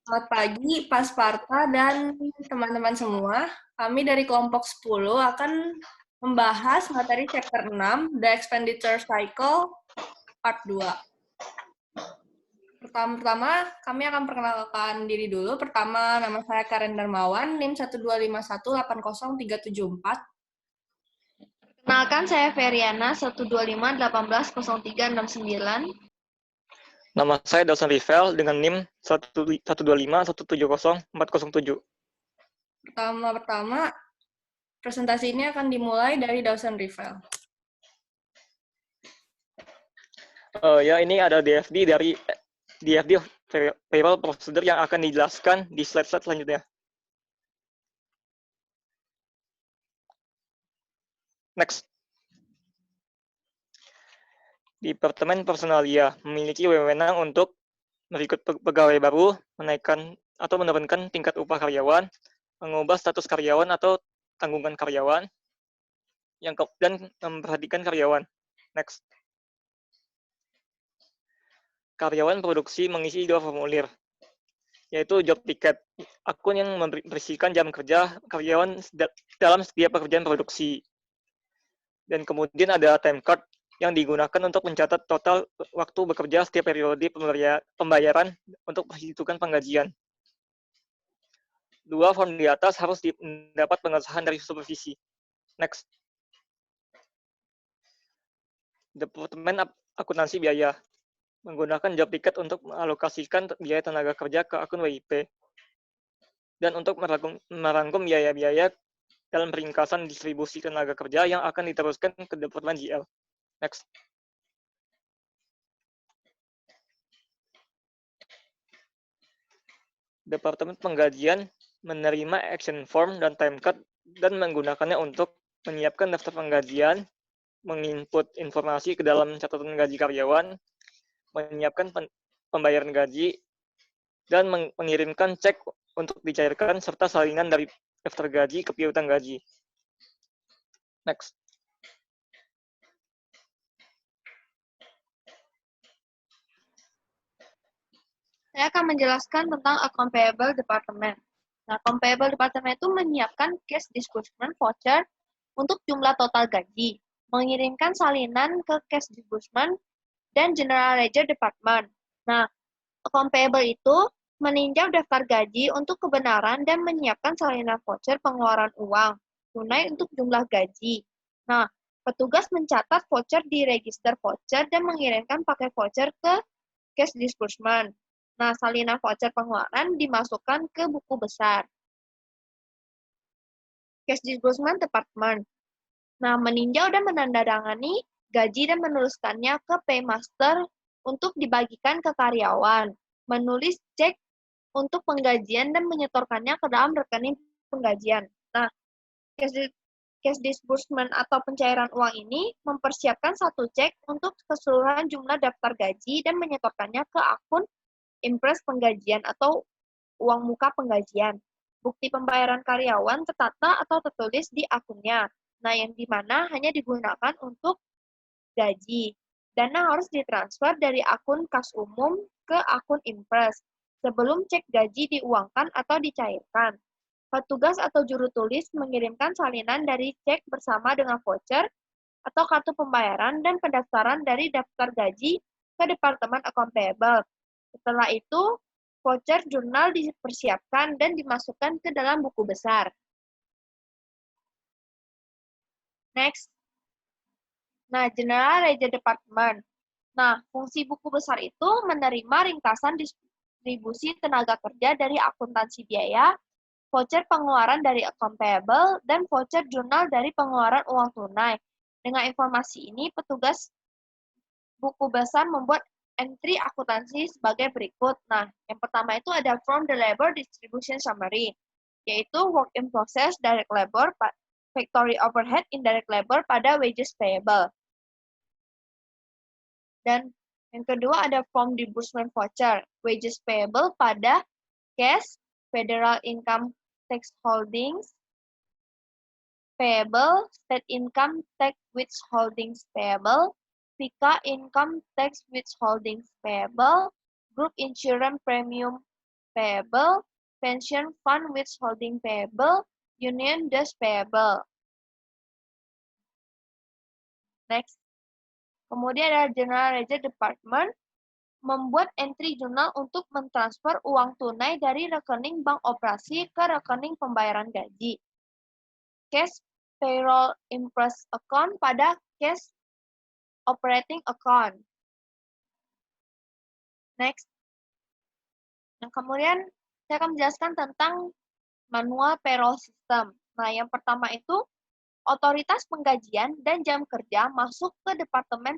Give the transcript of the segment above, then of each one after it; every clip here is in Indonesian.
Selamat pagi, Pak Sparta dan teman-teman semua. Kami dari kelompok 10 akan membahas materi chapter 6, The Expenditure Cycle, part 2. Pertama-tama, kami akan perkenalkan diri dulu. Pertama, nama saya Karen Darmawan, NIM 125180374. Kenalkan, saya Feriana, 125180369. Nama saya Dawson Rivel dengan NIM 125170407. Pertama-tama, presentasi ini akan dimulai dari Dawson Rivel. Ya, ini ada DFD dari DFD Payroll Procedure yang akan dijelaskan di slide-slide selanjutnya. Next. Departemen Personalia memiliki wewenang untuk merekrut pegawai baru, menaikkan atau menurunkan tingkat upah karyawan, mengubah status karyawan atau tanggungan karyawan, dan memperhatikan karyawan. Next. Karyawan produksi mengisi 2 formulir, yaitu job ticket, akun yang memberisikan jam kerja karyawan dalam setiap pekerjaan produksi. Dan kemudian ada time card yang digunakan untuk mencatat total waktu bekerja setiap periode pembayaran untuk perhitungan penggajian. 2 form di atas harus mendapat pengesahan dari supervisi. Next. Departemen Akuntansi Biaya menggunakan job ticket untuk mengalokasikan biaya tenaga kerja ke akun WIP dan untuk merangkum biaya-biaya dalam peringkasan distribusi tenaga kerja yang akan diteruskan ke Departemen GL. Next. Departemen Penggajian menerima action form dan time card dan menggunakannya untuk menyiapkan daftar penggajian, menginput informasi ke dalam catatan gaji karyawan, menyiapkan pembayaran gaji, dan mengirimkan cek untuk dicairkan serta salinan dari daftar gaji ke piutang gaji. Next. Saya akan menjelaskan tentang Account Payable Department. Nah, Account Payable Department itu menyiapkan cash disbursement voucher untuk jumlah total gaji, mengirimkan salinan ke cash disbursement dan General Ledger Department. Nah, Account Payable itu meninjau daftar gaji untuk kebenaran dan menyiapkan salinan voucher pengeluaran uang tunai untuk jumlah gaji. Nah, petugas mencatat voucher di register voucher dan mengirimkan pakai voucher ke cash disbursement. Nah, salinan voucher pengeluaran dimasukkan ke buku besar. Cash Disbursement Department. Nah, meninjau dan menandatangani gaji dan menuliskannya ke Paymaster untuk dibagikan ke karyawan. Menulis cek untuk penggajian dan menyetorkannya ke dalam rekening penggajian. Nah, cash disbursement atau pencairan uang ini mempersiapkan satu cek untuk keseluruhan jumlah daftar gaji dan menyetorkannya ke akun impres penggajian atau uang muka penggajian. Bukti pembayaran karyawan tertata atau tertulis di akunnya. Nah, yang dimana hanya digunakan untuk gaji. Dana harus ditransfer dari akun kas umum ke akun impres sebelum cek gaji diuangkan atau dicairkan. Petugas atau juru tulis mengirimkan salinan dari cek bersama dengan voucher atau kartu pembayaran dan pendaftaran dari daftar gaji ke Departemen Account Payable. Setelah itu, voucher jurnal dipersiapkan dan dimasukkan ke dalam buku besar. Next. Nah, General Ledger Department. Nah, fungsi buku besar itu menerima ringkasan distribusi tenaga kerja dari akuntansi biaya, voucher pengeluaran dari account payable, dan voucher jurnal dari pengeluaran uang tunai. Dengan informasi ini, petugas buku besar membuat entry akuntansi sebagai berikut. Nah, yang pertama itu ada from the labor distribution summary, yaitu work in process, direct labor, factory overhead, indirect labor pada wages payable. Dan yang kedua ada from disbursement voucher, wages payable pada cash, federal income tax holdings payable, state income tax withholdings payable, FICA income tax withholdings payable, group insurance premium payable, pension fund withholding payable, union dues payable. Next. Kemudian ada General Ledger Department, membuat entry jurnal untuk mentransfer uang tunai dari rekening bank operasi ke rekening pembayaran gaji. Cash payroll impress account pada cash operating account. Next. Yang kemudian saya akan menjelaskan tentang manual payroll system. Nah, yang pertama itu otoritas penggajian dan jam kerja masuk ke departemen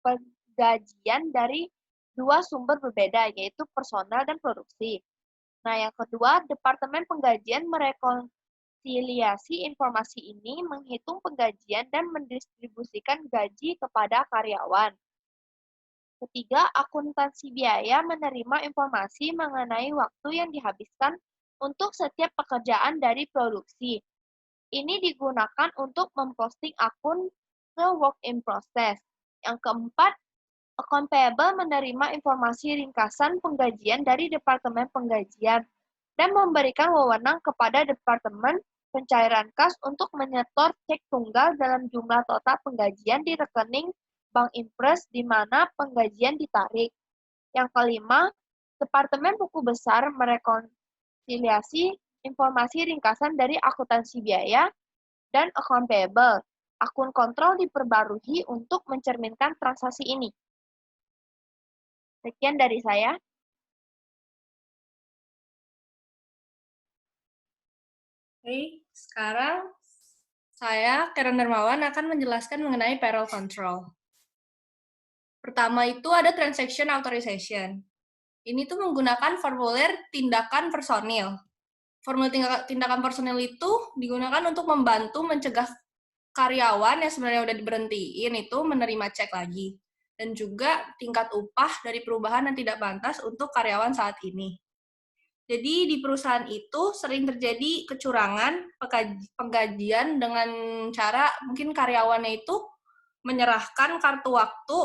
penggajian dari dua sumber berbeda, yaitu personal dan produksi. Nah, yang kedua, departemen penggajian merekonsiliasi informasi ini, menghitung penggajian dan mendistribusikan gaji kepada karyawan. Ketiga, akuntansi biaya menerima informasi mengenai waktu yang dihabiskan untuk setiap pekerjaan dari produksi. Ini digunakan untuk memposting akun ke work in process. Yang keempat, account payable menerima informasi ringkasan penggajian dari Departemen Penggajian dan memberikan wewenang kepada Departemen Pencairan Kas untuk menyetor cek tunggal dalam jumlah total penggajian di rekening Bank Impres di mana penggajian ditarik. Yang kelima, Departemen Buku Besar merekonsiliasi informasi ringkasan dari akuntansi biaya dan account payable. Akun kontrol diperbarui untuk mencerminkan transaksi ini. Sekian dari saya. Oke, sekarang saya, Karen Darmawan, akan menjelaskan mengenai payroll control. Pertama itu ada transaction authorization. Ini tuh menggunakan formulir tindakan personil. Formulir tindakan personil itu digunakan untuk membantu mencegah karyawan yang sebenarnya udah diberhentiin itu menerima cek lagi. Dan juga tingkat upah dari perubahan yang tidak pantas untuk karyawan saat ini. Jadi di perusahaan itu sering terjadi kecurangan penggajian dengan cara mungkin karyawannya itu menyerahkan kartu waktu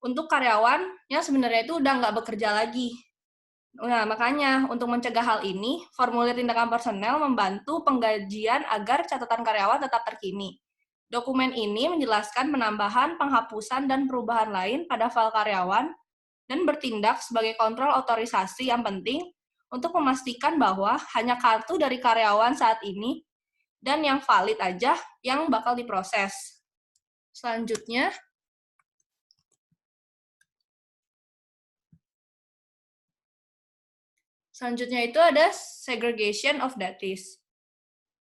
untuk karyawan yang sebenarnya itu udah nggak bekerja lagi. Nah, makanya untuk mencegah hal ini, formulir tindakan personel membantu penggajian agar catatan karyawan tetap terkini. Dokumen ini menjelaskan penambahan, penghapusan, dan perubahan lain pada file karyawan dan bertindak sebagai kontrol otorisasi yang penting untuk memastikan bahwa hanya kartu dari karyawan saat ini dan yang valid aja yang bakal diproses. Selanjutnya, itu ada segregation of duties.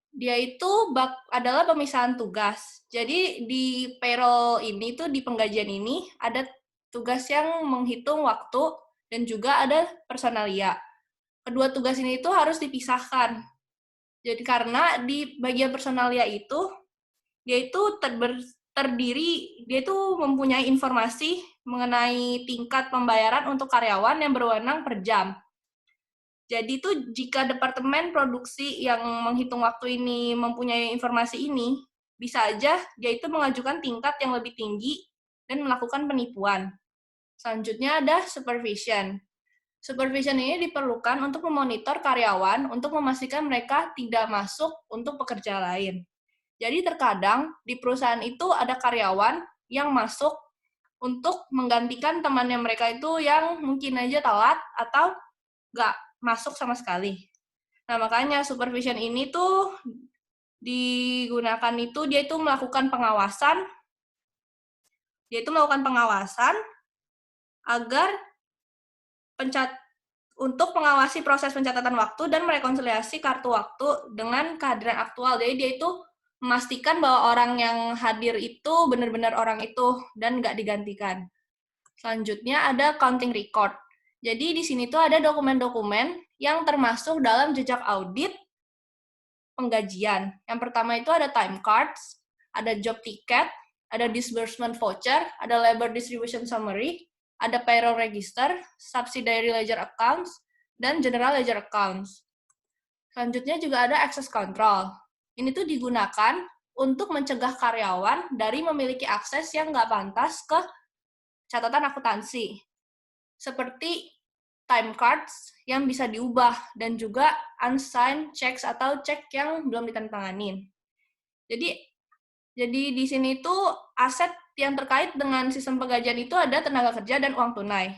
Dia itu adalah pemisahan tugas. Jadi di payroll ini tuh di penggajian ini ada tugas yang menghitung waktu dan juga ada personalia. Kedua tugas ini itu harus dipisahkan. Jadi karena di bagian personalia itu dia itu dia itu mempunyai informasi mengenai tingkat pembayaran untuk karyawan yang berwenang per jam. Jadi itu jika departemen produksi yang menghitung waktu ini mempunyai informasi ini, bisa aja dia itu mengajukan tingkat yang lebih tinggi dan melakukan penipuan. Selanjutnya ada supervision. Supervision ini diperlukan untuk memonitor karyawan untuk memastikan mereka tidak masuk untuk pekerja lain. Jadi terkadang di perusahaan itu ada karyawan yang masuk untuk menggantikan temannya mereka itu yang mungkin aja telat atau nggak masuk sama sekali. Nah, makanya supervision ini tuh digunakan itu dia itu melakukan pengawasan. Agar untuk mengawasi proses pencatatan waktu dan merekonsiliasi kartu waktu dengan kehadiran aktual. Jadi dia itu memastikan bahwa orang yang hadir itu benar-benar orang itu dan nggak digantikan. Selanjutnya ada counting record. Jadi di sini tuh ada dokumen-dokumen yang termasuk dalam jejak audit penggajian. Yang pertama itu ada time cards, ada job ticket, ada disbursement voucher, ada labor distribution summary, ada payroll register, subsidiary ledger accounts, dan general ledger accounts. Selanjutnya juga ada access control. Ini tuh digunakan untuk mencegah karyawan dari memiliki akses yang nggak pantas ke catatan akuntansi. Seperti time cards yang bisa diubah dan juga unsigned checks atau cek yang belum ditandatanganin. Jadi di sini tuh aset yang terkait dengan sistem penggajian itu ada tenaga kerja dan uang tunai.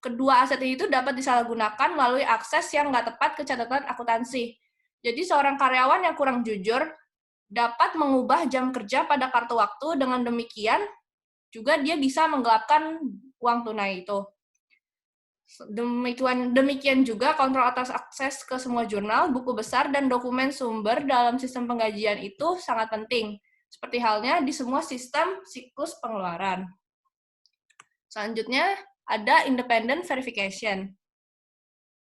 Kedua aset itu dapat disalahgunakan melalui akses yang nggak tepat ke catatan akuntansi. Jadi seorang karyawan yang kurang jujur dapat mengubah jam kerja pada kartu waktu, dengan demikian juga dia bisa menggelapkan uang tunai itu. Demikian juga kontrol atas akses ke semua jurnal, buku besar, dan dokumen sumber dalam sistem penggajian itu sangat penting, seperti halnya di semua sistem siklus pengeluaran. Selanjutnya ada independent verification.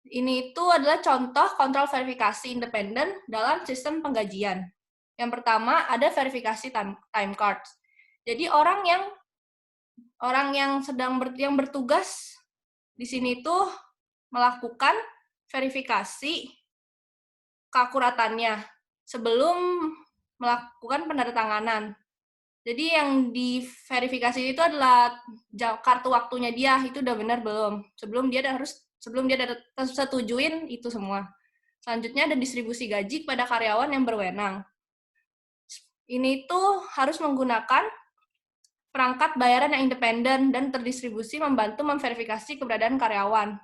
Ini itu adalah contoh kontrol verifikasi independen dalam sistem penggajian. Yang pertama ada verifikasi time cards. Jadi orang yang yang bertugas di sini tuh melakukan verifikasi keakuratannya sebelum melakukan penandatanganan. Jadi yang diverifikasi itu adalah kartu waktunya dia, itu udah benar belum. Sebelum dia setujuin itu semua. Selanjutnya ada distribusi gaji kepada karyawan yang berwenang. Ini tuh harus menggunakan perangkat bayaran yang independen dan terdistribusi membantu memverifikasi keberadaan karyawan.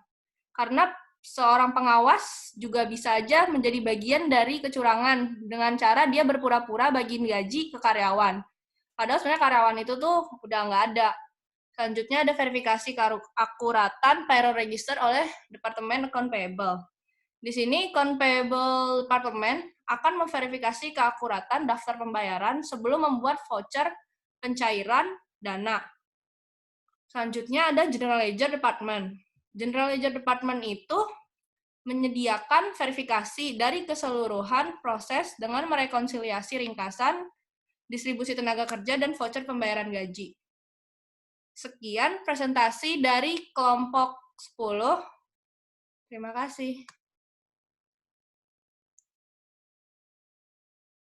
Karena seorang pengawas juga bisa aja menjadi bagian dari kecurangan dengan cara dia berpura-pura bagiin gaji ke karyawan. Padahal sebenarnya karyawan itu tuh udah nggak ada. Selanjutnya ada verifikasi keakuratan payroll register oleh Departemen Account Payable. Di sini Account Payable Department akan memverifikasi keakuratan daftar pembayaran sebelum membuat voucher pencairan dana. Selanjutnya ada General Ledger Department. General Ledger Department itu menyediakan verifikasi dari keseluruhan proses dengan merekonsiliasi ringkasan, distribusi tenaga kerja, dan voucher pembayaran gaji. Sekian presentasi dari kelompok 10. Terima kasih.